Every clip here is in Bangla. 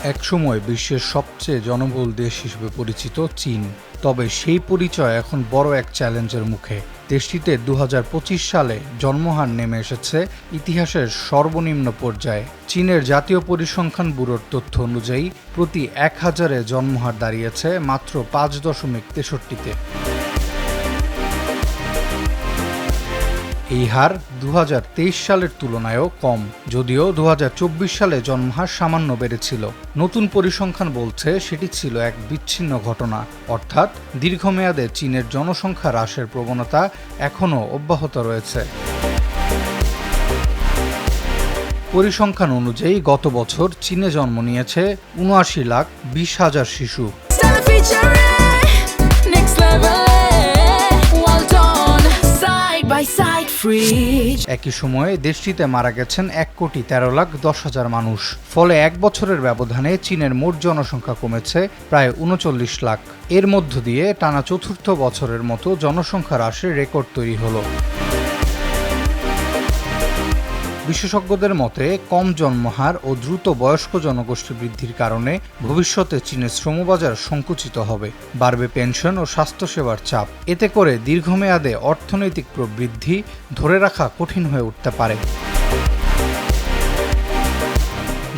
একসময় বিশ্বের সবচেয়ে জনবহুল দেশ হিসেবে পরিচিত চীন, তবে সেই পরিচয় এখন বড় এক চ্যালেঞ্জের মুখে। দেশটিতে 2025 সালে জন্মহার নেমে এসেছে ইতিহাসের সর্বনিম্ন পর্যায়ে। চীনের জাতীয় পরিসংখ্যান ব্যুরোর তথ্য অনুযায়ী প্রতি 1000-এ জন্মহার দাঁড়িয়েছে মাত্র 5.63-তে। এই হার 2023 সালের তুলনায়ও কম, যদিও 2024 সালে জন্মহার সামান্য বেড়েছিল। নতুন পরিসংখ্যান বলছে সেটি ছিল এক বিচ্ছিন্ন ঘটনা, অর্থাৎ দীর্ঘমেয়াদে চীনের জনসংখ্যা হ্রাসের প্রবণতা এখনও অব্যাহত রয়েছে। পরিসংখ্যান অনুযায়ী গত বছর চীনে জন্ম নিয়েছে 79,20,000 শিশু। একই সময়ে দেশটিতে মারা গেছেন 1,13,10,000 মানুষ। ফলে এক বছরের ব্যবধানে চীনের মোট জনসংখ্যা কমেছে প্রায় 39 লাখ। এর মধ্য দিয়ে টানা চতুর্থ বছরের মতো জনসংখ্যা হ্রাসের রেকর্ড তৈরি হলো। বিশেষজ্ঞদের মতে, কম জন্মহার ও দ্রুত বয়স্ক জনগোষ্ঠী বৃদ্ধির কারণে ভবিষ্যতে চীনের শ্রমবাজার সংকুচিত হবে, বাড়বে পেনশন ও স্বাস্থ্যসেবার চাপ। এতে করে দীর্ঘমেয়াদে অর্থনৈতিক প্রবৃদ্ধি ধরে রাখা কঠিন হয়ে উঠতে পারে।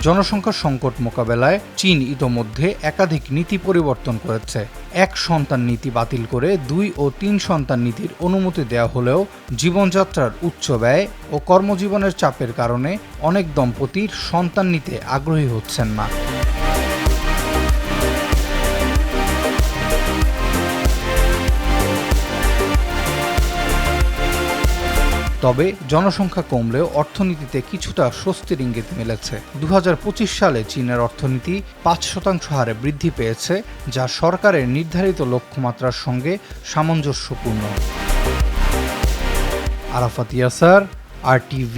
জনসংখ্যা সংকট মোকাবেলায় চীন ইতোমধ্যে একাধিক নীতি পরিবর্তন করেছে। 1 সন্তান নীতি বাতিল করে 2 ও 3 সন্তান নীতির অনুমতি দেওয়া হলেও জীবনযাত্রার উচ্চ ব্যয় ও কর্মজীবনের চাপের কারণে অনেক দম্পতির সন্তান নিতে আগ্রহী হচ্ছেন না। তবে জনসংখ্যা কমলেও অর্থনীতিতে কিছুটা স্বস্তির ইঙ্গিত মিলেছে। 2025 সালে চীনের অর্থনীতি 5% হারে বৃদ্ধি পেয়েছে, যা সরকারের নির্ধারিত লক্ষ্যমাত্রার সঙ্গে সামঞ্জস্যপূর্ণ। আরাফাত ইয়াসার, RTV।